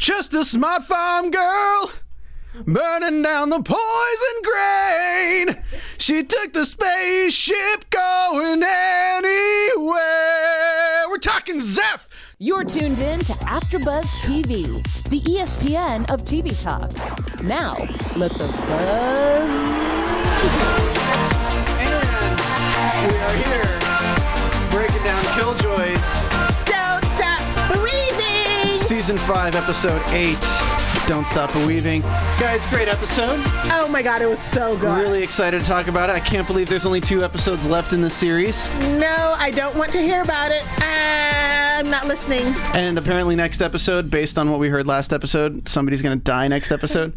Just a smart farm girl, burning down the poison grain. She took the spaceship going anywhere. We're talking Zeph. You're tuned in to AfterBuzz TV, the ESPN of TV talk. Now, let the buzz. And we are here, breaking down Killjoys. Don't Stop Beweaving! Season 5, Episode 8. Don't Stop Beweaving. Guys, great episode. Oh my god, it was so good. Really excited to talk about it. I can't believe there's only 2 episodes left in the series. No, I don't want to hear about it. I'm not listening. And apparently next episode, based on what we heard last episode, somebody's going to die next episode.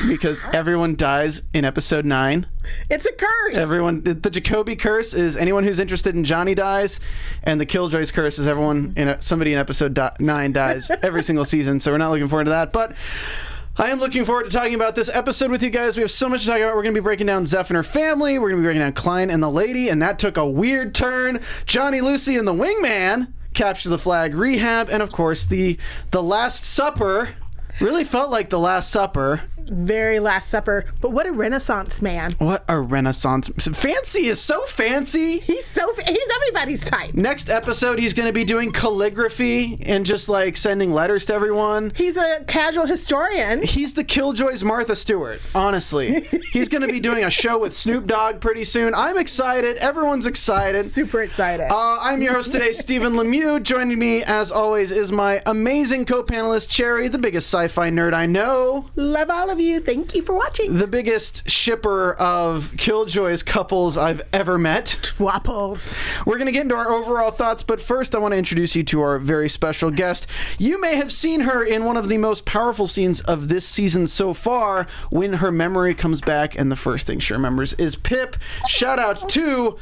Because everyone dies in episode 9. It's a curse. Everyone, the Jacoby curse is anyone who's interested in Johnny dies, and the Killjoys curse is everyone somebody in episode 9 dies every single season. So we're not looking forward to that, but I am looking forward to talking about this episode with you guys. We have so much to talk about. We're going to be breaking down Zeph and her family. We're going to be breaking down Khlyen and the lady, and that took a weird turn. Johnny, Lucy, and the wingman capture the flag rehab, and of course the Last Supper. Really felt like the Last Supper. Very Last Supper, but what a renaissance man. What a renaissance. Fancy is so fancy. He's everybody's type. Next episode, he's going to be doing calligraphy and just like sending letters to everyone. He's a casual historian. He's the Killjoys Martha Stewart, honestly. He's going to be doing a show with Snoop Dogg pretty soon. I'm excited. Everyone's excited. Super excited. I'm your host today, Stephen Lemieux. Joining me, as always, is my amazing co-panelist, Cherry, the biggest sci-fi nerd I know. Love all of you. Thank you for watching. The biggest shipper of Killjoys couples I've ever met. Wapples. We're going to get into our overall thoughts, but first I want to introduce you to our very special guest. You may have seen her in one of the most powerful scenes of this season so far, when her memory comes back and the first thing she remembers is Pip. Shout out to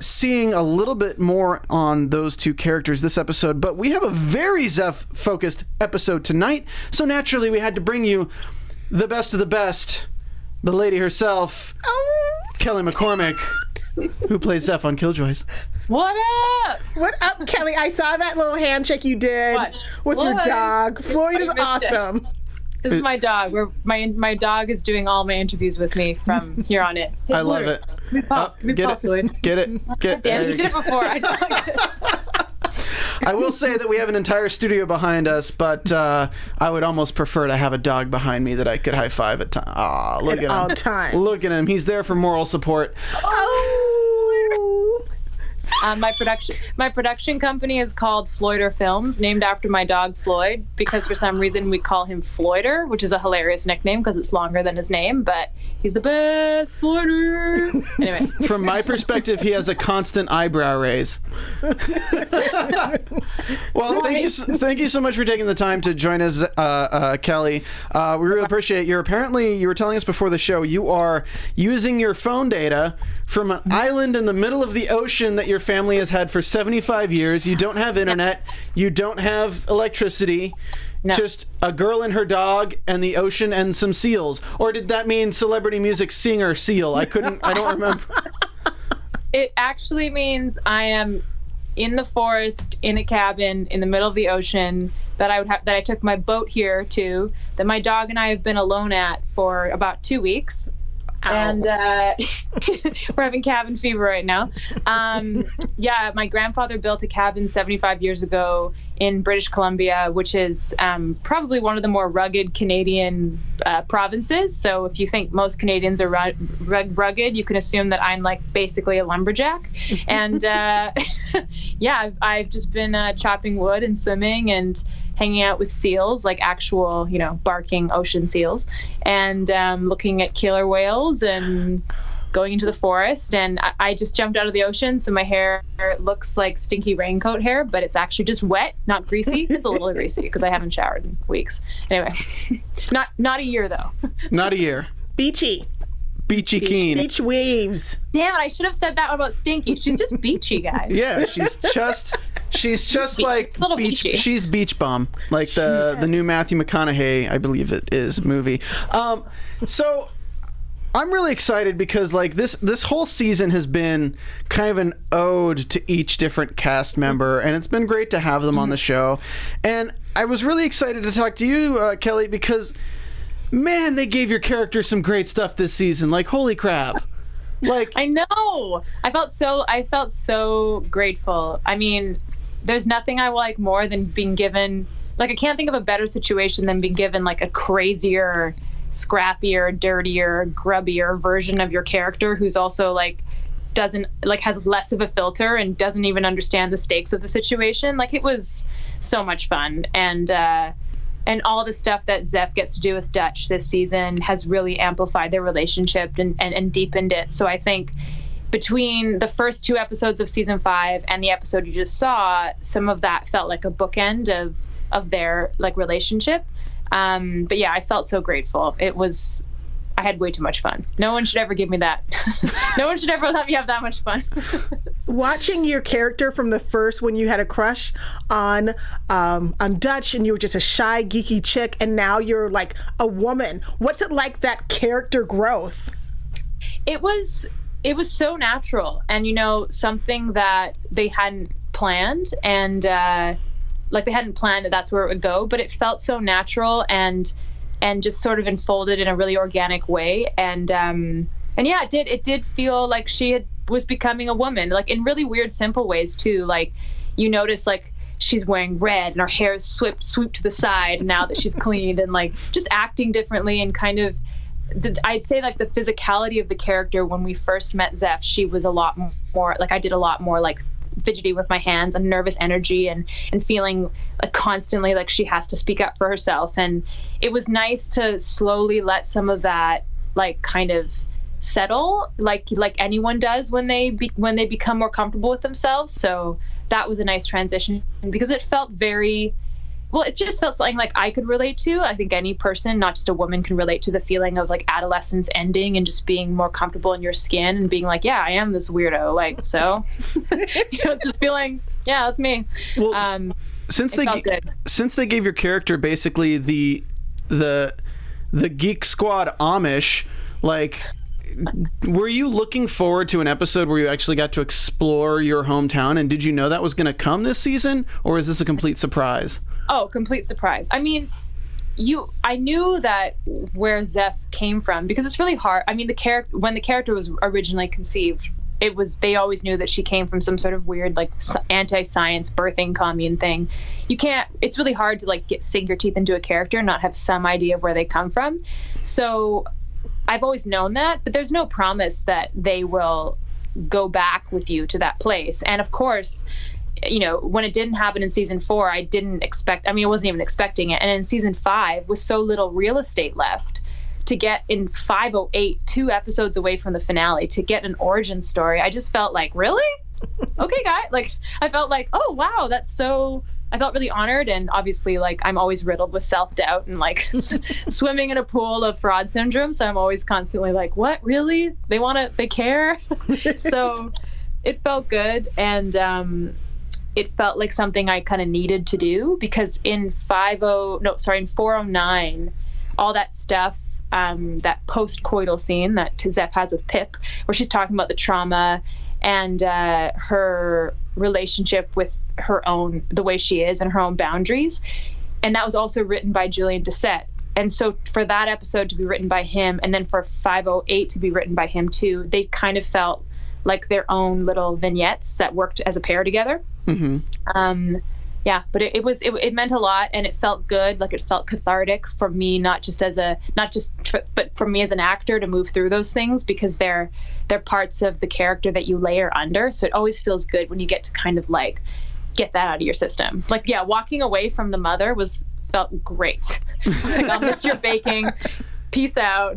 seeing a little bit more on those 2 characters this episode, but we have a very Zeph-focused episode tonight, so naturally we had to bring you the best of the best, the lady herself, Khlyen McCormack, who plays Zeph on Killjoys. What up? What up, Kelly? I saw that little handshake you did with your dog. Floyd is awesome. This is my dog. My dog is doing all my interviews with me from here on in. Hey, I love it. Floyd. Get it. Damn, you did it before. I just like this. I will say that we have an entire studio behind us, but I would almost prefer to have a dog behind me that I could high five at times. Aw, look at him. All times. Look at him. He's there for moral support. Oh. My production company is called Floyder Films, named after my dog Floyd, because for some reason we call him Floyder, which is a hilarious nickname because it's longer than his name, but he's the best Floyder. Anyway. From my perspective, he has a constant eyebrow raise. Well, thank you so much for taking the time to join us, Kelly. We really appreciate it. You were telling us before the show, you are using your phone data from an island in the middle of the ocean that your family has had for 75 years. You don't have internet. You don't have electricity. No. Just a girl and her dog and the ocean and some seals. Or did that mean celebrity music singer seal? I don't remember. It actually means I am in the forest, in a cabin, in the middle of the ocean, that I took my boat here to, that my dog and I have been alone at for about 2 weeks. Ow. And we're having cabin fever right now. Yeah, my grandfather built a cabin 75 years ago in British Columbia, which is probably one of the more rugged Canadian provinces. So if you think most Canadians are rugged, you can assume that I'm like basically a lumberjack. And yeah, I've just been chopping wood and swimming and hanging out with seals, like actual, barking ocean seals, and looking at killer whales and going into the forest. And I just jumped out of the ocean, so my hair looks like stinky raincoat hair, but it's actually just wet, not greasy. It's a little greasy because I haven't showered in weeks. Anyway, not a year though. Not a year. Beachy keen. Beach waves. Damn it! I should have said that about Stinky. She's just beachy, guys. Yeah, she's just like beach. She's beach bum, like the new Matthew McConaughey, I believe it is, movie. So I'm really excited because like this whole season has been kind of an ode to each different cast member, and it's been great to have them on the show. And I was really excited to talk to you, Kelly, because, man, they gave your character some great stuff this season. Like, holy crap. Like, I know. I felt so grateful. I mean, there's nothing I like more than being given, like, I can't think of a better situation than being given like a crazier, scrappier, dirtier, grubbier version of your character who's also like doesn't like has less of a filter and doesn't even understand the stakes of the situation. Like, it was so much fun, and all the stuff that Zeph gets to do with Dutch this season has really amplified their relationship and deepened it. So I think between the first 2 episodes of season 5 and the episode you just saw, some of that felt like a bookend of their like relationship. But yeah, I felt so grateful. I had way too much fun. No one should ever give me that. No one should ever let me have that much fun. Watching your character from the first, when you had a crush on Dutch and you were just a shy, geeky chick, and now you're like a woman. What's it like, that character growth? It was so natural, and something that they hadn't planned, and like they hadn't planned that that's where it would go, but it felt so natural and just sort of unfolded in a really organic way. And yeah, it did feel like she was becoming a woman, like in really weird, simple ways too. Like, you notice like she's wearing red and her hair is swooped to the side now that she's cleaned, and like just acting differently, and kind of I'd say like the physicality of the character. When we first met Zeph, she was a lot more like, I did a lot more like fidgety with my hands and nervous energy and feeling like constantly like she has to speak up for herself. And it was nice to slowly let some of that like kind of settle, like anyone does when they become more comfortable with themselves. So that was a nice transition, because it felt it just felt something like I could relate to. I think any person, not just a woman, can relate to the feeling of like adolescence ending and just being more comfortable in your skin and being like, yeah, I am this weirdo. Like, so, just feeling, yeah, that's me. Well, since they gave your character basically the Geek Squad Amish, like, were you looking forward to an episode where you actually got to explore your hometown? And did you know that was going to come this season, or is this a complete surprise? Oh, complete surprise. I mean, I knew that where Zeph came from, because it's really hard. I mean, when the character was originally conceived, they always knew that she came from some sort of weird, like, anti-science birthing commune thing. It's really hard to like sink your teeth into a character and not have some idea of where they come from. So I've always known that, but there's no promise that they will go back with you to that place. And of course, when it didn't happen in season 4, I wasn't even expecting it. And in season 5, with so little real estate left, to get in 508, 2 episodes away from the finale, to get an origin story, I just felt like, really? Okay, guys. Like, I felt like, oh, wow, I felt really honored. And obviously, like, I'm always riddled with self-doubt and like swimming in a pool of fraud syndrome. So I'm always constantly like, what, really? They care? So it felt good. And, it felt like something I kind of needed to do, because in 409, all that stuff, that post-coital scene that Zeph has with Piff, where she's talking about the trauma and her relationship with the way she is and her own boundaries. And that was also written by Julian Doucette. And so for that episode to be written by him, and then for 508 to be written by him too, they kind of felt like their own little vignettes that worked as a pair together. Mm-hmm. Yeah, but it meant a lot, and it felt good. Like, it felt cathartic for me, but for me as an actor, to move through those things, because they're parts of the character that you layer under. So it always feels good when you get to kind of like get that out of your system. Like, yeah, walking away from the mother felt great. I was like, I'll miss your baking. Peace out.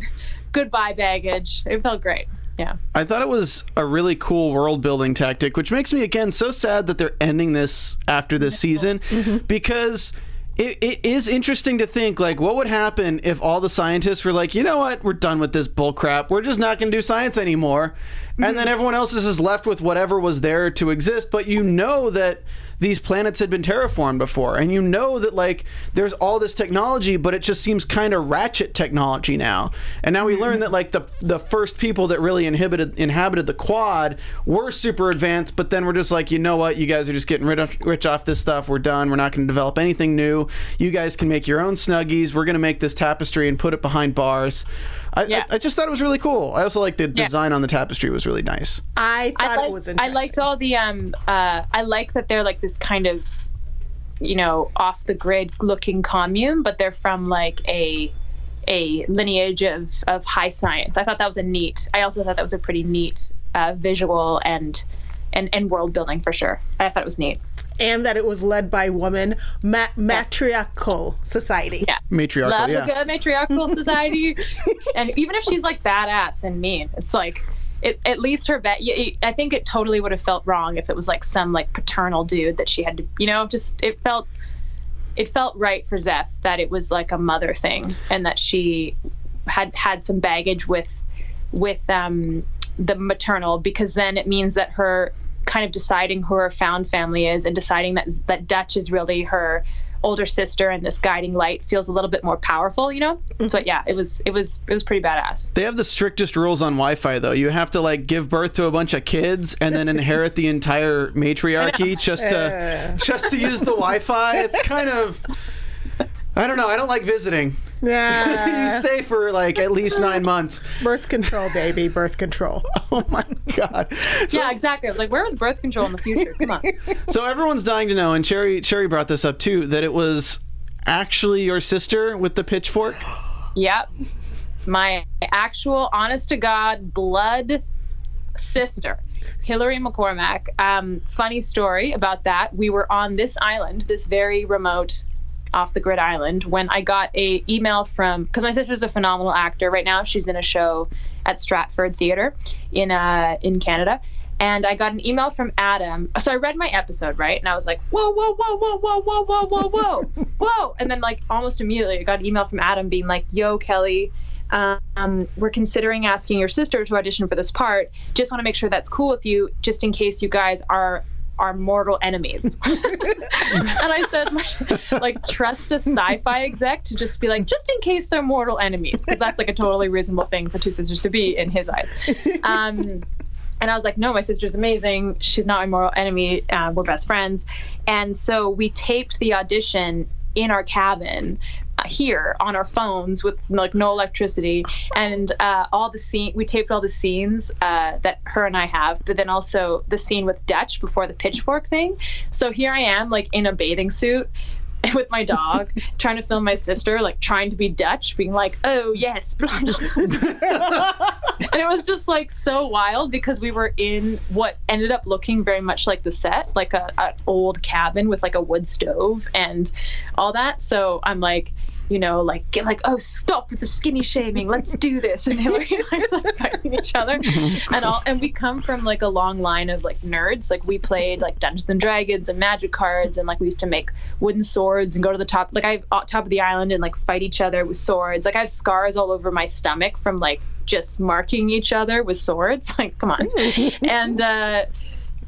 Goodbye, baggage. It felt great. Yeah. I thought it was a really cool world building tactic, which makes me, again, so sad that they're ending this after this season, because it is interesting to think, like, what would happen if all the scientists were like, you know what, we're done with this bull crap, we're just not going to do science anymore. And then everyone else is just left with whatever was there to exist. But you know that these planets had been terraformed before, and you know that, like, there's all this technology, but it just seems kind of ratchet technology now. And now we learn that, like, the first people that really inhabited the quad were super advanced, but then we're just like, you know what, you guys are just getting rich off this stuff, we're done, we're not going to develop anything new. you. You guys can make your own Snuggies. We're going to make this tapestry and put it behind bars. I just thought it was really cool. I also like the design on the tapestry was really nice. I thought it was interesting. I liked all the I like that they're like this kind of, off the grid looking commune, but they're from like a lineage of high science. I thought that was I also thought that was a pretty neat visual and world building for sure. I thought it was neat. And that it was led by women, matriarchal society. Yeah. Matriarchal, Love a good matriarchal society. And even if she's like badass and mean, it's like, at least her I think it totally would have felt wrong if it was like some like paternal dude that she had to, just, it felt right for Zeph that it was like a mother thing and that she had some baggage with the maternal, because then it means that her kind of deciding who her found family is and deciding that Dutch is really her older sister and this guiding light feels a little bit more powerful, But yeah, it was pretty badass. They have the strictest rules on Wi-Fi though. You have to like give birth to a bunch of kids and then inherit the entire matriarchy just to use the Wi-Fi. It's kind of, I don't know. I don't like visiting. Yeah. You stay for like at least 9 months. Birth control, baby. Birth control. Oh my God. So, yeah, exactly. I was like, where was birth control in the future? Come on. So everyone's dying to know, and Cherry brought this up too, that it was actually your sister with the pitchfork. Yep. My actual, honest to God, blood sister, Hillary McCormack. Funny story about that. We were on this island, this very remote off the grid island, when I got a email because my sister's a phenomenal actor. Right now she's in a show at Stratford Theatre in Canada, and I got an email from Adam. So I read my episode, right, and I was like, whoa, and then like almost immediately I got an email from Adam being like, yo, Kelly, we're considering asking your sister to audition for this part. Just want to make sure that's cool with you, just in case you guys are mortal enemies. And I said, like, trust a sci-fi exec to just be like, just in case they're mortal enemies, because that's like a totally reasonable thing for two sisters to be in his eyes. And I was like, no, my sister's amazing. She's not my mortal enemy. We're best friends. And so we taped the audition in our cabin here on our phones with like no electricity, and we taped all the scenes that her and I have, but then also the scene with Dutch before the pitchfork thing. So here I am like in a bathing suit with my dog trying to film my sister, like trying to be Dutch, being like, oh yes, blah, blah, blah. And it was just like so wild because we were in what ended up looking very much like the set, like an old cabin with like a wood stove and all that. So I'm like, get like, oh, stop with the skinny shaming, let's do this. And Hillary and I like fighting each other, and we come from like a long line of like nerds. Like we played like Dungeons and Dragons and Magic cards, and like we used to make wooden swords and go to the top, like top of the island and like fight each other with swords. Like I have scars all over my stomach from like just marking each other with swords. Like, come on.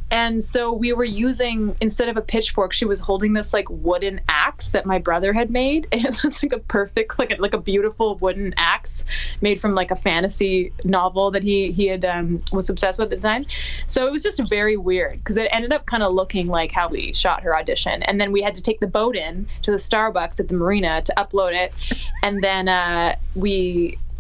And so we were using, instead of a pitchfork, she was holding this like wooden axe that my brother had made. It was like a perfect, like a beautiful wooden axe made from like a fantasy novel that he had was obsessed with at the time. So it was just very weird because it ended up kind of looking like how we shot her audition. And then we had to take the boat in to the Starbucks at the marina to upload it. And then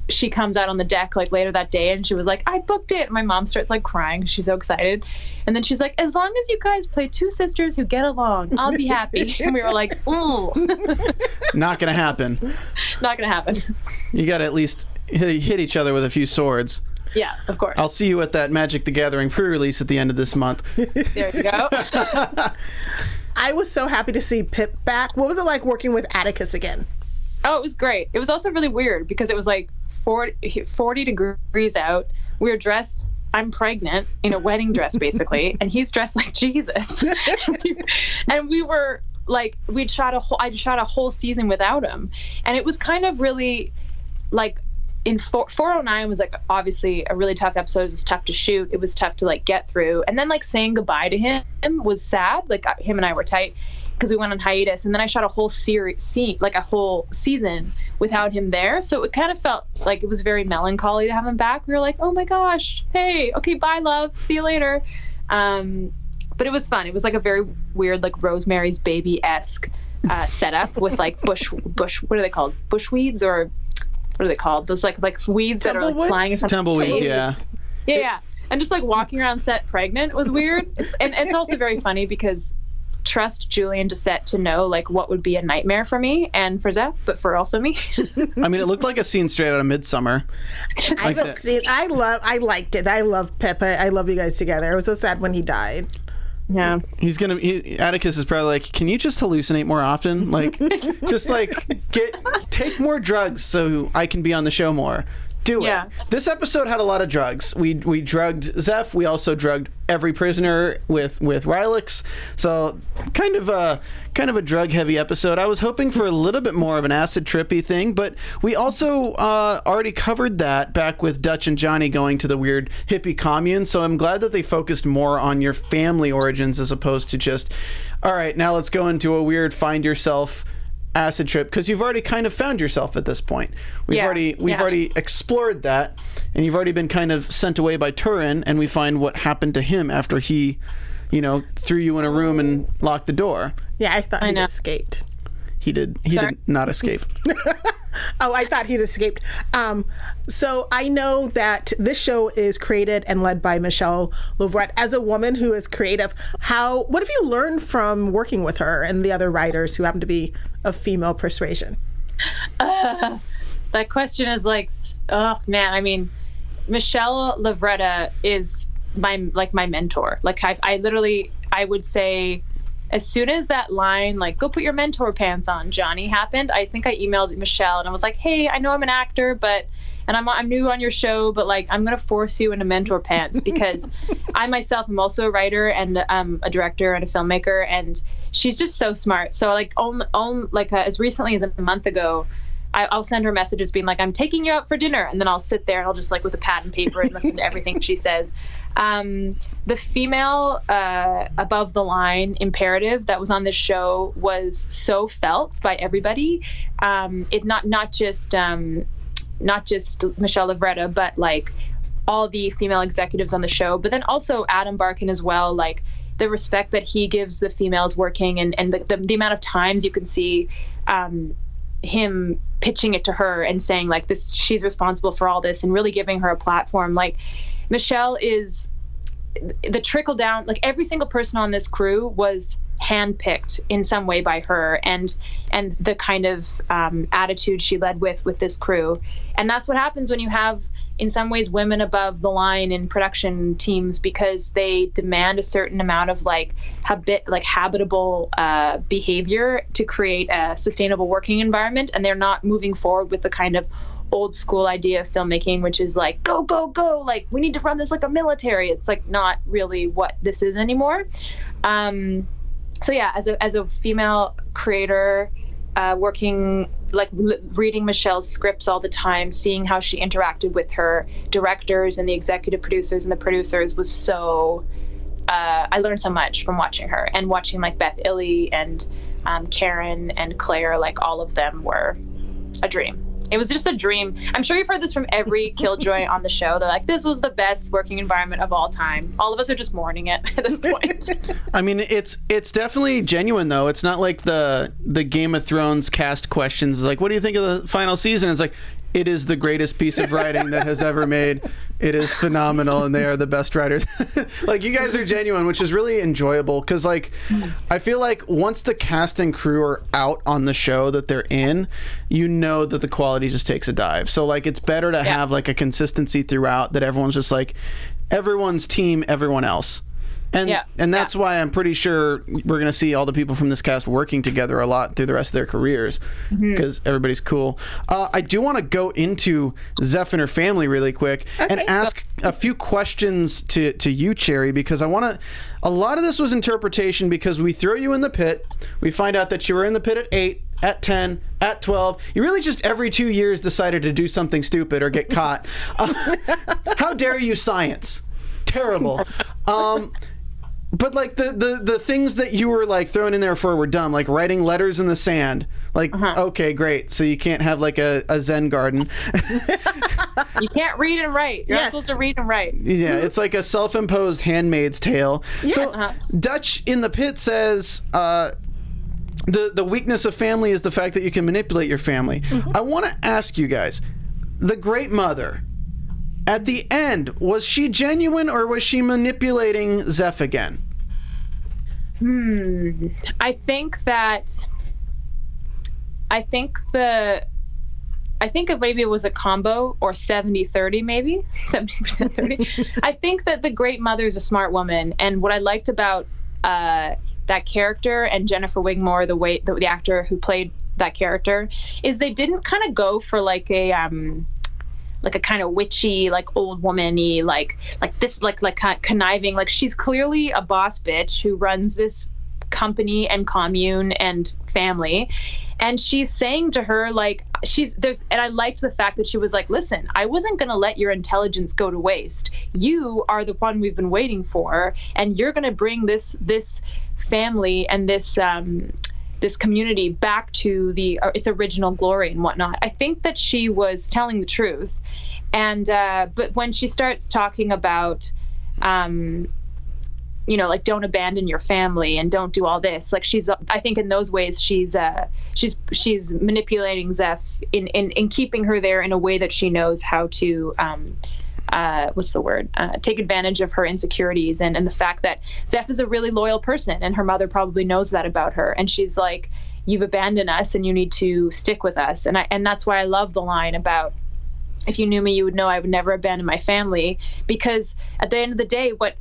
she comes out on the deck like later that day and she was like, I booked it. And my mom starts like crying. She's so excited. And then she's like, as long as you guys play two sisters who get along, I'll be happy. And we were like, ooh. Not gonna happen. Not gonna happen. You gotta at least hit each other with a few swords. Yeah, of course. I'll see you at that Magic the Gathering pre-release at the end of this month. There you go. I was so happy to see Pip back. What was it like working with Atticus again? Oh, it was great. It was also really weird because it was like 40 degrees out. We were dressed, I'm pregnant, in a wedding dress basically, and he's dressed like Jesus. And we were like, I shot a whole season without him. And it was kind of really like, in 409 was like obviously a really tough episode. It was tough to shoot. It was tough to like get through. And then like saying goodbye to him was sad. Like him and I were tight because we went on hiatus, and then I shot a whole a whole season without him there. So it kind of felt like it was very melancholy to have him back. We were like, oh my gosh, hey, okay, bye, love, see you later. But it was fun. It was like a very weird, like Rosemary's Baby-esque setup with like bush. What are they called? Bushweeds, or what are they called? Those like weeds that are like flying. Tumbleweeds, yeah. Yeah. And just like walking around set pregnant was weird. It's also very funny because trust Julie and Doucette to know like what would be a nightmare for me and for Zeph, but for also me. I mean, it looked like a scene straight out of Midsummer. I liked it. I love Pip. I love you guys together. I was so sad when he died. Yeah. Atticus is probably like, can you just hallucinate more often? Like, just like take more drugs so I can be on the show more. Do it. Yeah. This episode had a lot of drugs. We drugged Zeph. We also drugged every prisoner with Rylix. So kind of a drug heavy episode. I was hoping for a little bit more of an acid trippy thing, but we also already covered that back with Dutch and Johnny going to the weird hippie commune. So I'm glad that they focused more on your family origins as opposed to just, all right, now let's go into a weird find yourself acid trip, because you've already kind of found yourself at this point. We've already explored that, and you've already been kind of sent away by Turin, and we find what happened to him after he, threw you in a room and locked the door. Yeah, I thought he'd escaped. He did not escape. Oh, I thought he'd escaped. So I know that this show is created and led by Michelle Levrette. As a woman who is creative, what have you learned from working with her and the other writers who happen to be of female persuasion? That question is like, oh man. I mean, Michelle Levrette is my mentor. Like I would say, as soon as that line, like, go put your mentor pants on, Johnny, happened, I think I emailed Michelle and I was like, hey, I know I'm an actor, and I'm new on your show, but like, I'm going to force you into mentor pants because I myself am also a writer and a director and a filmmaker, and she's just so smart. So like, as recently as a month ago, I'll send her messages being like, I'm taking you out for dinner. And then I'll sit there and I'll just like with a pad and paper and listen to everything she says. The female above the line imperative that was on this show was so felt by everybody. It not just Michelle Levrette, but like all the female executives on the show, but then also Adam Barkin as well. Like the respect that he gives the females working, and the amount of times you can see him pitching it to her and saying like this, she's responsible for all this, and really giving her a platform. Like Michelle is the trickle down, like every single person on this crew was handpicked in some way by her, and the kind of attitude she led with this crew. And that's what happens when you have, in some ways, women above the line in production teams, because they demand a certain amount of habitable behavior to create a sustainable working environment, and they're not moving forward with the kind of old school idea of filmmaking, which is like, go, like we need to run this like a military. It's like not really what this is anymore. So yeah, as a female creator, working, like reading Michelle's scripts all the time, seeing how she interacted with her directors and the executive producers and the producers was so, I learned so much from watching her, and watching like Beth Illy and Karen and Claire, like all of them were a dream. It was just a dream. I'm sure you've heard this from every Killjoy on the show. They're like, this was the best working environment of all time. All of us are just mourning it at this point. I mean, it's definitely genuine, though. It's not like the Game of Thrones cast questions. Like, what do you think of the final season? It's like, it is the greatest piece of writing that has ever made. It is phenomenal, and they are the best writers. Like, you guys are genuine, which is really enjoyable, because, like, I feel like once the cast and crew are out on the show that they're in, you know that the quality just takes a dive. So, like, it's better to have, like, a consistency throughout, that everyone's just, like, everyone's team, everyone else. And that's why I'm pretty sure we're going to see all the people from this cast working together a lot through the rest of their careers, because everybody's cool. I do want to go into Zeph and her family really quick and ask a few questions to you, Cherry, because a lot of this was interpretation, because we throw you in the pit. We find out that you were in the pit at 8, at 10, at 12. You really just every 2 years decided to do something stupid or get caught. How dare you, science? Terrible. But like the things that you were like thrown in there for were dumb, like writing letters in the sand. Like, okay, great. So you can't have like a Zen garden. You can't read and write. You're not supposed to read and write. Yeah, it's like a self-imposed Handmaid's Tale. Yes. So Dutch in the pit says, the weakness of family is the fact that you can manipulate your family. I want to ask you guys, the Great Mother, at the end, was she genuine or was she manipulating Zeph again? I think maybe it was a combo, or 70-30 maybe, 70% 30. I think that the Great Mother is a smart woman, and what I liked about that character and Jennifer Wigmore, the actor who played that character, is they didn't kind of go for like a kind of witchy, like old woman-y, like this, like conniving. Like, she's clearly a boss bitch who runs this company and commune and family, and she's saying to her, like, and I liked the fact that she was like, listen, I wasn't going to let your intelligence go to waste. You are the one we've been waiting for, and you're going to bring this family and this community back to its original glory and whatnot. I think that she was telling the truth. And but when she starts talking about like, don't abandon your family and don't do all this, like, I think in those ways she's manipulating Zeph in keeping her there in a way that she knows how to take advantage of her insecurities and the fact that Zeph is a really loyal person, and her mother probably knows that about her, and she's like, you've abandoned us and you need to stick with us. And that's why I love the line about, if you knew me, you would know I would never abandon my family, because at the end of the day, what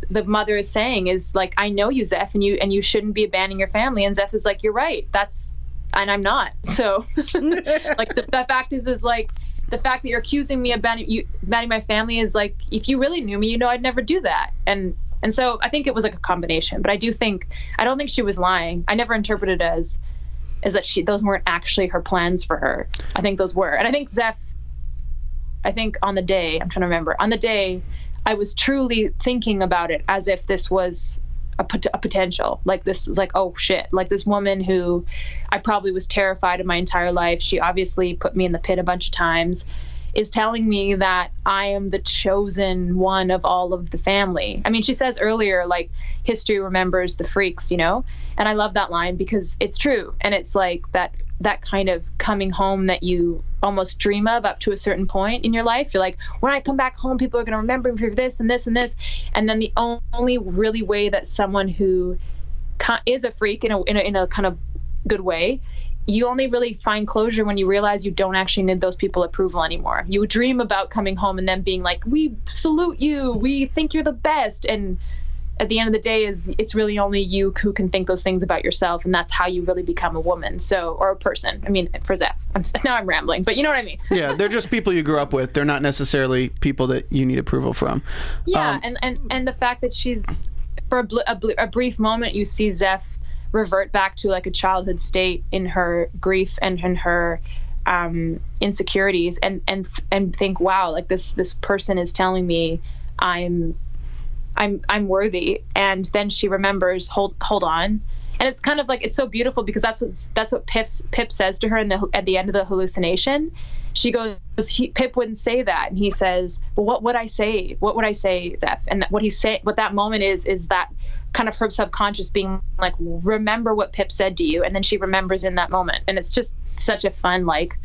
the mother is saying is, like, I know you, Zeph, and you shouldn't be abandoning your family. And Zeph is like, you're right, and I'm not. So like, the fact is like, the fact that you're accusing me of abandoning my family is like, if you really knew me, you know I'd never do that. And so I think it was like a combination, but I don't think she was lying. I never interpreted it as that those weren't actually her plans for her. I think those were. And I think Zeph, on the day, I'm trying to remember, on the day, I was truly thinking about it as if this was a potential. Like, this is like, oh shit, like, this woman who I probably was terrified of my entire life, she obviously put me in the pit a bunch of times, is telling me that I am the chosen one of all of the family. I mean, she says earlier, like, history remembers the freaks, and I love that line because it's true. And it's like that kind of coming home that you almost dream of up to a certain point in your life. You're like, when I come back home, people are going to remember me for this and this and this. And then the only really way that someone who is a freak in a kind of good way, you only really find closure when you realize you don't actually need those people's approval anymore. You dream about coming home and them being like, we salute you, we think you're the best. And at the end of the day, it's really only you who can think those things about yourself, and that's how you really become a woman, or a person. I mean, for Zeph, now I'm rambling, but you know what I mean. Yeah, they're just people you grew up with. They're not necessarily people that you need approval from. Yeah, and the fact that she's, for a brief moment, you see Zeph revert back to like a childhood state in her grief and in her insecurities, and think, wow, like this person is telling me I'm worthy. And then she remembers, hold on. And it's kind of like, it's so beautiful because that's what Pip says to her at the end of the hallucination. She goes, Pip wouldn't say that. And he says, well, what would I say? What would I say, Zeph? And what that moment is that kind of her subconscious being like, remember what Pip said to you. And then she remembers in that moment. And it's just such a fun, like,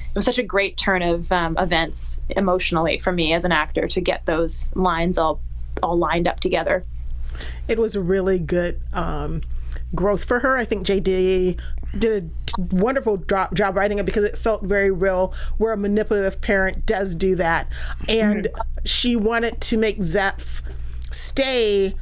it was such a great turn of events emotionally for me as an actor to get those lines all lined up together. It was a really good growth for her. I think JD did a wonderful job writing it because it felt very real, where a manipulative parent does do that. And she wanted to make Zeph stay,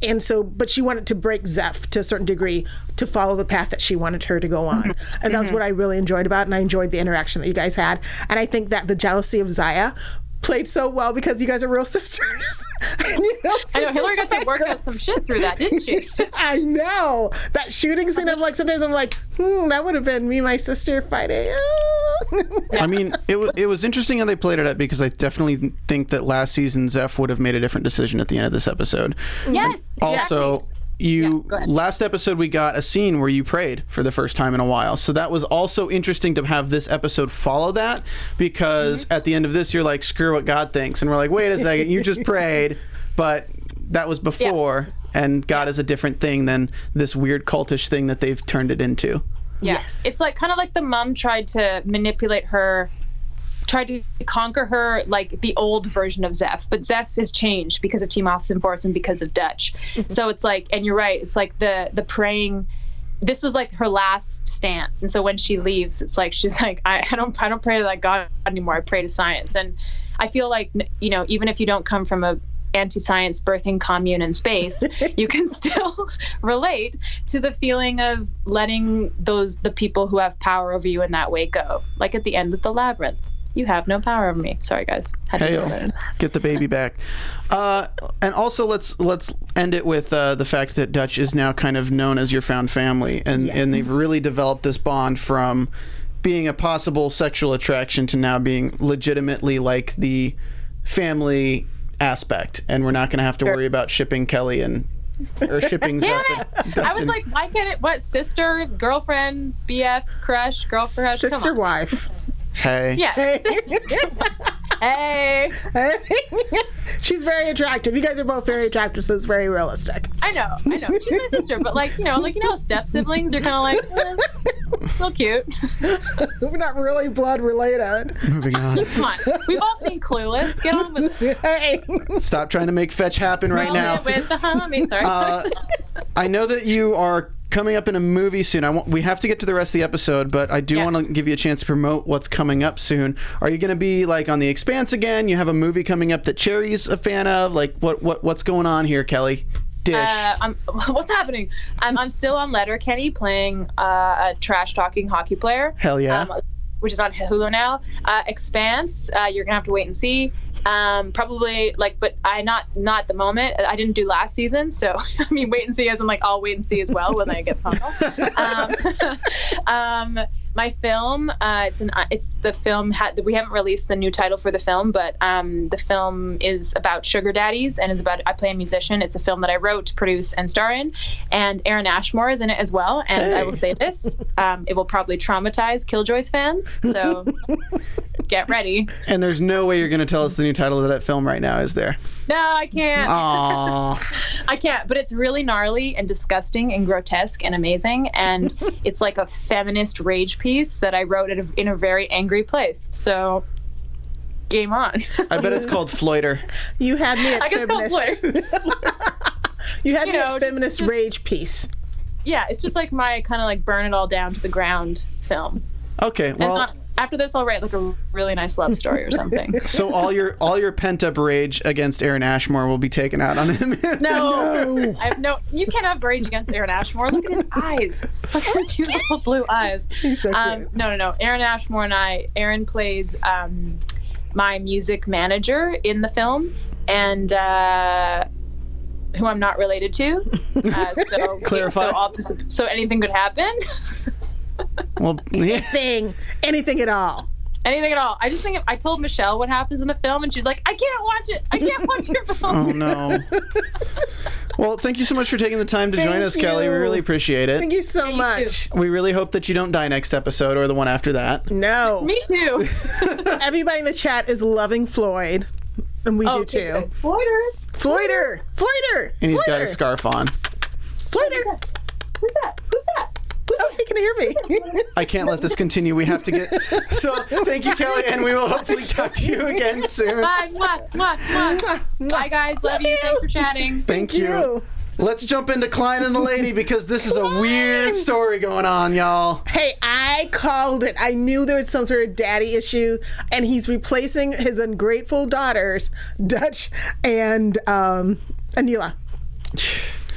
but she wanted to break Zeph to a certain degree to follow the path that she wanted her to go on. And that was what I really enjoyed about it, and I enjoyed the interaction that you guys had. And I think that the jealousy of Zaya played so well because you guys are real sisters. And, I know Hillary got to work out some shit through that, didn't she? I know. That shooting scene, I'm like, sometimes I'm like, that would have been me and my sister fighting. I mean, it was interesting how they played it up, because I definitely think that last season Zeph would have made a different decision at the end of this episode. Yes. Also, last episode we got a scene where you prayed for the first time in a while, so that was also interesting to have this episode follow that, because at the end of this you're like, screw what God thinks, and we're like, wait a second, you just prayed, but that was before. and God is a different thing than this weird cultish thing that they've turned it into. Yes. It's like kind of like the mom tried to manipulate her, tried to conquer her like the old version of Zeph, but Zeph has changed because of Team Opposite Force and because of Dutch. So it's like, and you're right, it's like the praying. This was like her last stance, and so when she leaves, it's like she's like, I don't pray to that God anymore. I pray to science, and I feel like, you know, even if you don't come from a anti-science birthing commune in space, you can still relate to the feeling of letting the people who have power over you in that way go. Like at the end of the labyrinth, you have no power over me. Sorry guys, had to Hey, do that. get the baby back. And also let's end it with the fact that Dutch is now kind of known as your found family, and they've really developed this bond from being a possible sexual attraction to now being legitimately like the family aspect, and we're not going to have to worry about shipping Khlyen or shipping Zeph. I was like, why can't it? What, sister, girlfriend, BF, crush, girlfriend, Sister, wife. Hey. Yeah. Hey. She's very attractive. You guys are both very attractive, so it's very realistic. I know. She's my sister, but like, you know, step siblings are kind of like, so cute. We're not really blood related. Moving on. Come on. We've all seen Clueless. Get on with it. Hey. Stop trying to make fetch happen right now. With the homie. Sorry. I know that you are coming up in a movie soon. We have to get to the rest of the episode, but I do want to give you a chance to promote what's coming up soon. Are you going to be like on The Expanse again? You have a movie coming up that Cherry's a fan of. Like what's going on here, Kelly? Dish. What's happening? I'm still on Letterkenny playing a trash talking hockey player. Hell yeah. Which is on Hulu now. Expanse, you're gonna have to wait and see. Probably but I not at the moment. I didn't do last season, so I mean wait and see as in like I'll wait and see as well when I get phone call. My film, it's the film we haven't released the new title for the film, but the film is about sugar daddies and is about I play a musician. It's a film that I wrote, produced, and star in, and Aaron Ashmore is in it as well. And I will say this, it will probably traumatize Killjoys fans, so get ready. And there's no way you're going to tell us the new title of that film right now, is there? No, I can't. Aww. I can't, but it's really gnarly and disgusting and grotesque and amazing, and it's like a feminist rage piece that I wrote in a very angry place. So, game on. I bet it's called Floyder. You had me at I guess feminist. You had me at feminist rage piece. Yeah, it's just like my kind of like burn it all down to the ground film. Okay, well. And after this, I'll write like a really nice love story or something. So all your pent up rage against Aaron Ashmore will be taken out on him. No, I have no. You can't have rage against Aaron Ashmore. Look at his eyes. Look at his beautiful blue eyes. He's so cute. No. Aaron Ashmore and Aaron plays my music manager in the film, and who I'm not related to. So clarify. So anything could happen. Well, yeah. Anything at all. Anything at all. I just think I told Michelle what happens in the film, and she's like, I can't watch it. I can't watch your film. Oh, no. Well, thank you so much for taking the time to join us, Kelly. We really appreciate it. Thank you so much. We really hope that you don't die next episode or the one after that. No. Me too. Everybody in the chat is loving Floyd. And we do too. Floyder. And he's got a scarf on. Floyder. Who's that? Oh, he can hear me. I can't let this continue. We have to get... So, thank you, Kelly, and we will hopefully talk to you again soon. Bye. Bye, guys. Love you. Thanks for chatting. Thank you. Let's jump into Khlyen and the Lady, because this is a weird story going on, y'all. Hey, I called it. I knew there was some sort of daddy issue, and he's replacing his ungrateful daughters, Dutch and Anila.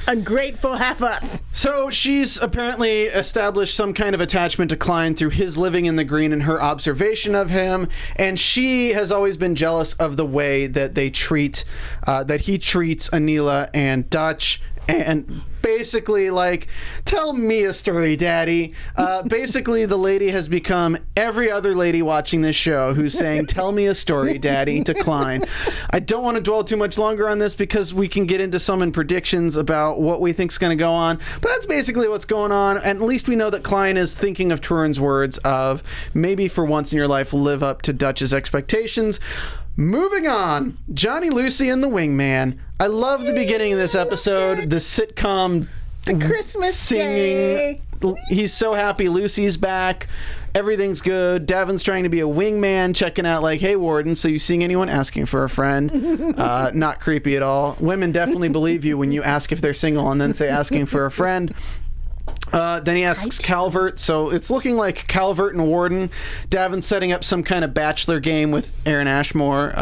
Ungrateful half us. So she's apparently established some kind of attachment to Khlyen through his living in the green and her observation of him, and she has always been jealous of the way that they treat, that he treats Anila and Dutch, and basically like, tell me a story, daddy. Basically, the lady has become every other lady watching this show who's saying, tell me a story, daddy, to Khlyen. I don't want to dwell too much longer on this because we can get into some predictions about what we think is going to go on, but that's basically what's going on. And at least we know that Khlyen is thinking of Turin's words of maybe for once in your life live up to Dutch's expectations. Moving on, Johnny, Lucy, and the Wingman. I love the beginning of this episode, the sitcom The Christmas singing. Day. He's so happy Lucy's back. Everything's good. Davin's trying to be a wingman, checking out like, hey, Warden, so you seeing anyone asking for a friend? Not creepy at all. Women definitely believe you when you ask if they're single and then say asking for a friend. Then he asks Calvert, so it's looking like Calvert and Warden. Davin's setting up some kind of bachelor game with Aaron Ashmore.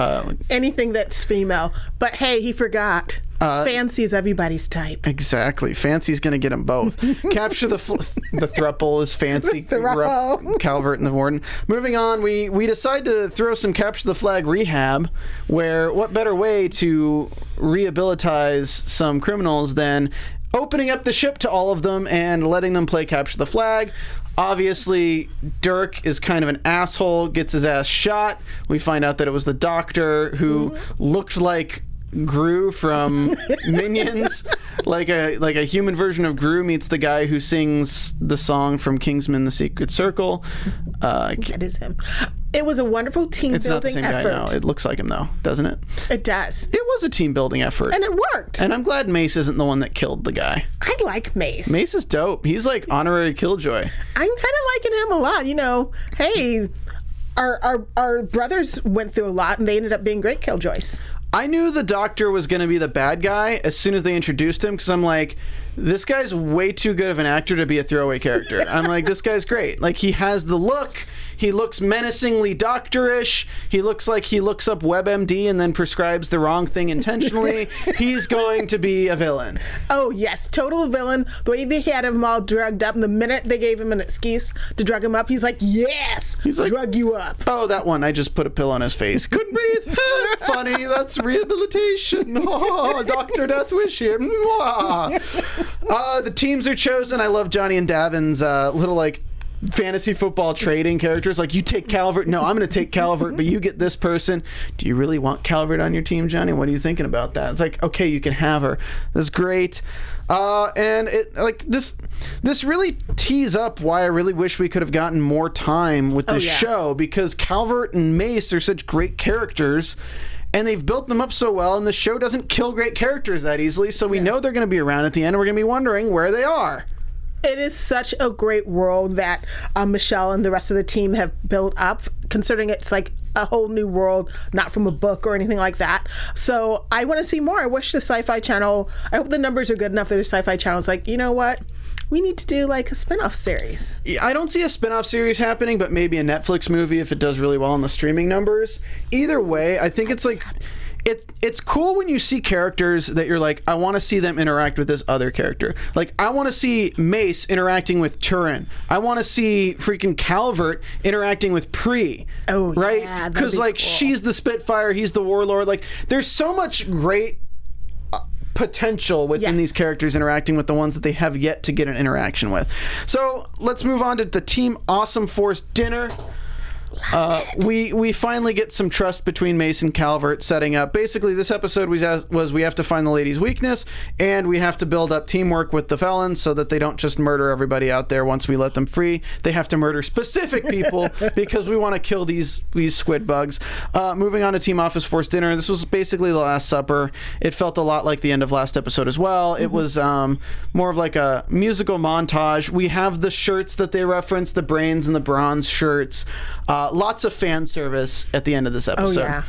Anything that's female. But hey, he forgot. Fancy is everybody's type. Exactly. Fancy's going to get them both. Capture the thruple is Fancy. Calvert and the Warden. Moving on, we decide to throw some Capture the Flag rehab, where what better way to rehabilitize some criminals than opening up the ship to all of them and letting them play Capture the Flag. Obviously, Dirk is kind of an asshole, gets his ass shot. We find out that it was the Doctor who looked like Gru from Minions, like a human version of Gru meets the guy who sings the song from Kingsman: The Secret Circle. That is him. It was a wonderful team It's not the building same effort. guy, no. It looks like him though, doesn't it? It does. It was a team building effort, And it worked. and I'm glad Mace isn't the one that killed the guy. I like Mace. Mace is dope. He's like honorary Killjoy. I'm kind of liking him a lot. You know, hey, our brothers went through a lot, and they ended up being great Killjoys. I knew the Doctor was going to be the bad guy as soon as they introduced him, because I'm like, this guy's way too good of an actor to be a throwaway character. I'm like, this guy's great. Like, he has the look. He looks menacingly doctorish. He looks like he looks up WebMD and then prescribes the wrong thing intentionally. He's going to be a villain. Oh, yes. Total villain. The way they had him all drugged up, and the minute they gave him an excuse to drug him up, he's like, yes, He's like, drug you up. Oh, that one. I just put a pill on his face. Couldn't breathe. Funny. That's rehabilitation. Oh, Doctor Deathwish here. The teams are chosen. I love Johnny and Davin's little, like, fantasy football trading characters. Like, you take Calvert. No, I'm going to take Calvert, but you get this person. Do you really want Calvert on your team, Johnny? What are you thinking about that? It's like, okay, you can have her. That's great. And it, like, this really tees up why I really wish we could have gotten more time with this show, because Calvert and Mace are such great characters. And they've built them up so well, and the show doesn't kill great characters that easily, so we know they're going to be around at the end, and we're going to be wondering where they are. It is such a great world that Michelle and the rest of the team have built up, considering it's like a whole new world, not from a book or anything like that. So I want to see more. I wish the Sci-Fi Channel, I hope the numbers are good enough that the Sci-Fi Channel's like, you know what? We need to do like a spin-off series. I don't see a spin-off series happening, but maybe a Netflix movie if it does really well in the streaming numbers. Either way, I think it's like... It's cool when you see characters that you're like, I want to see them interact with this other character. Like, I want to see Mace interacting with Turin. I want to see freaking Calvert interacting with Pre. Oh, right? yeah, that'd Because, be like, cool. she's the Spitfire, he's the Warlord. Like, there's so much great potential within these characters interacting with the ones that they have yet to get an interaction with. So, let's move on to the Team Awesome Force dinner. We finally get some trust between Mace and Calvert setting up. Basically, this episode was we have to find the lady's weakness, and we have to build up teamwork with the felons so that they don't just murder everybody out there once we let them free. They have to murder specific people because we want to kill these squid bugs. Moving on to Team Office Force dinner. This was basically the Last Supper. It felt a lot like the end of last episode as well. It was more of like a musical montage. We have the shirts that they reference, the brains and the bronze shirts. Lots of fan service at the end of this episode. Oh, yeah.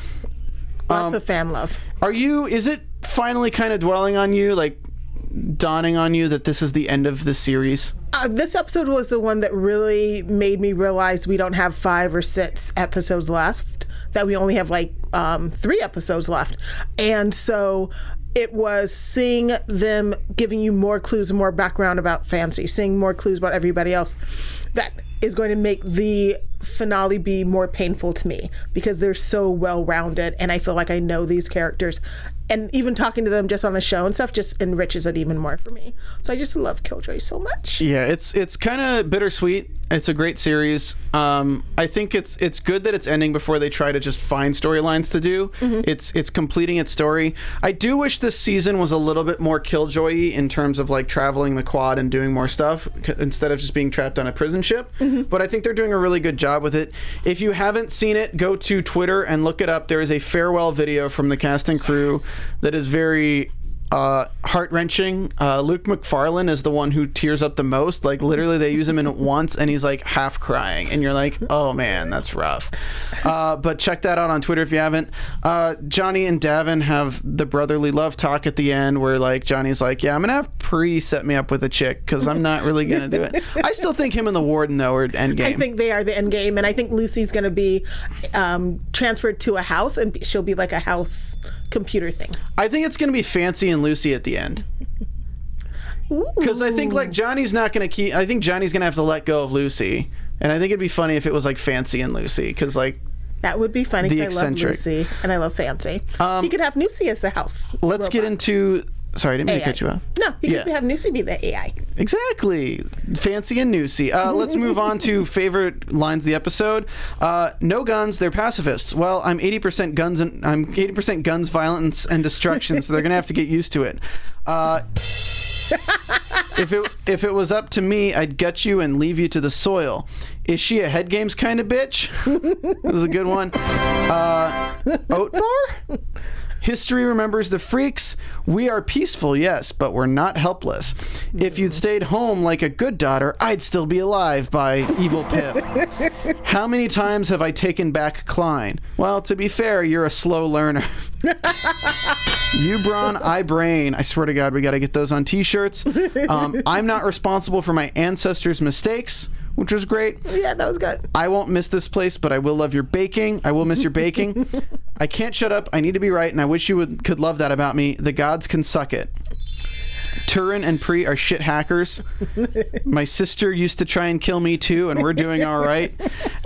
Lots of fan love. Is it finally kind of dwelling on you, like dawning on you that this is the end of the series? This episode was the one that really made me realize we don't have 5 or 6 episodes left, that we only have like 3 episodes left. And so it was seeing them giving you more clues and more background about Fancy, seeing more clues about everybody else, that is going to make the finale be more painful to me, because they're so well-rounded and I feel like I know these characters and even talking to them just on the show and stuff just enriches it even more for me. So I just love Killjoys so much. Yeah, it's kind of bittersweet. It's a great series. I think it's good that it's ending before they try to just find storylines to do. It's completing its story. I do wish this season was a little bit more Killjoy-y in terms of like traveling the quad and doing more stuff instead of just being trapped on a prison ship. But I think they're doing a really good job with it. If you haven't seen it, go to Twitter and look it up. There is a farewell video from the cast and crew that is very heart-wrenching. Luke McFarlane is the one who tears up the most. Like literally they use him in it once and he's like half crying and you're like, oh man, that's rough. But check that out on Twitter if you haven't. Johnny and Davin have the brotherly love talk at the end where like Johnny's like, yeah, I'm gonna have Pre set me up with a chick because I'm not really gonna do it. I still think him and the Warden though are endgame. I think they are the endgame, and I think Lucy's gonna be transferred to a house and she'll be like a house computer thing. I think it's gonna be Fancy and Lucy at the end. Because I think like Johnny's not gonna keep. I think Johnny's gonna have to let go of Lucy, and I think it'd be funny if it was like Fancy and Lucy, because like that would be funny. The I love Lucy and I love Fancy. He could have Lucy as the house. Let's get into. Sorry, I didn't mean to cut you off. No, he could have Lucy be the AI. Exactly. Fancy and Newsy. Let's move on to favorite lines of the episode. No guns, they're pacifists. Well, I'm 80% guns and I'm 80% guns, violence, and destruction, so they're gonna have to get used to it. If it was up to me, I'd gut you and leave you to the soil. Is she a head games kind of bitch? That was a good one. Oat bar? History remembers the freaks. We are peaceful, yes, but we're not helpless. If you'd stayed home like a good daughter, I'd still be alive by Evil Piff. How many times have I taken back Khlyen? Well, to be fair, you're a slow learner. You brawn, I brain. I swear to God, we got to get those on t-shirts. I'm not responsible for my ancestors' mistakes, which was great. Yeah, that was good. I won't miss this place, but I will love your baking. I will miss your baking. I can't shut up. I need to be right, and I wish you could love that about me. The gods can suck it. Turin and Pre are shit hackers. My sister used to try and kill me too, and we're doing all right.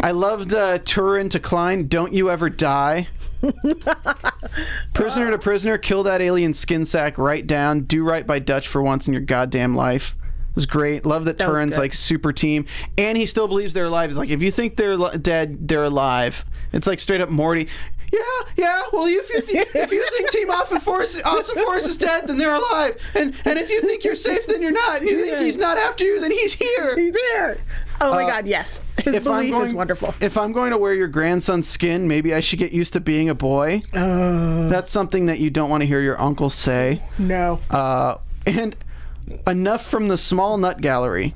I loved Turin to Khlyen. Don't you ever die. Prisoner to prisoner, kill that alien skin sack right down. Do right by Dutch for once in your goddamn life. It was great. Love that Turin's like super team, and he still believes they're alive. It's like if you think they're dead, they're alive. It's like straight up Morty. Yeah. Well, if you think Team Awesome Force is dead, then they're alive. And if you think you're safe, then you're not. And you think he's not after you, then he's here. He's there. Oh my God, yes. His belief is wonderful. If I'm going to wear your grandson's skin, maybe I should get used to being a boy. That's something that you don't want to hear your uncle say. No. And enough from the small nut gallery.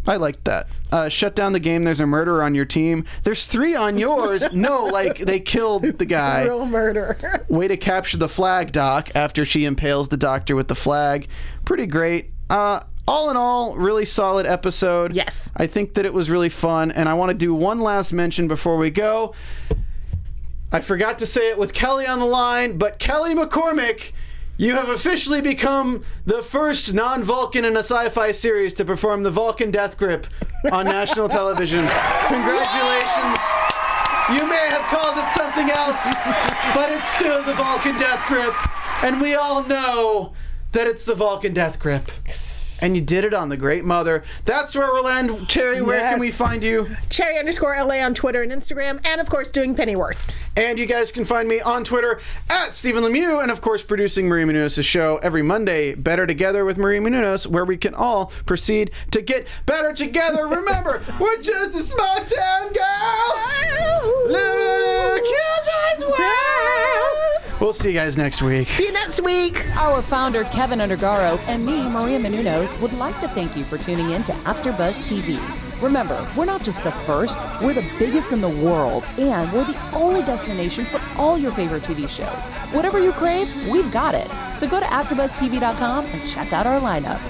I liked that. Shut down the game. There's a murderer on your team. There's 3 on yours. No, like they killed the guy. Real murder. Way to capture the flag, Doc, after she impales the doctor with the flag. Pretty great. All in all, really solid episode. Yes. I think that it was really fun, and I want to do one last mention before we go. I forgot to say it with Kelly on the line, but Kelly McCormack, you have officially become the first non-Vulcan in a sci-fi series to perform the Vulcan death grip on national television. Congratulations. You may have called it something else, but it's still the Vulcan death grip, and we all know that it's the Vulcan death grip. And you did it on the Great Mother. That's where we'll end. Cherry, where can we find you? Cherry_LA on Twitter and Instagram, and of course doing Pennyworth. And you guys can find me on Twitter at Stephen Lemieux, and of course producing Maria Menounos' show every Monday, Better Together with Maria Menounos, where we can all proceed to get better together. Remember, we're just a small town girl living in a Killjoys world. We'll see you guys next week. See you next week. Our founder, Keven Undergaro, and me, Maria Menounos, would like to thank you for tuning in to AfterBuzz TV. Remember, we're not just the first, we're the biggest in the world, and we're the only destination for all your favorite TV shows. Whatever you crave, we've got it. So go to AfterBuzzTV.com and check out our lineup.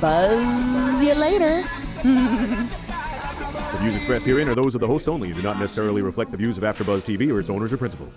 Buzz you later. The views expressed herein are those of the hosts only and do not necessarily reflect the views of AfterBuzz TV or its owners or principals.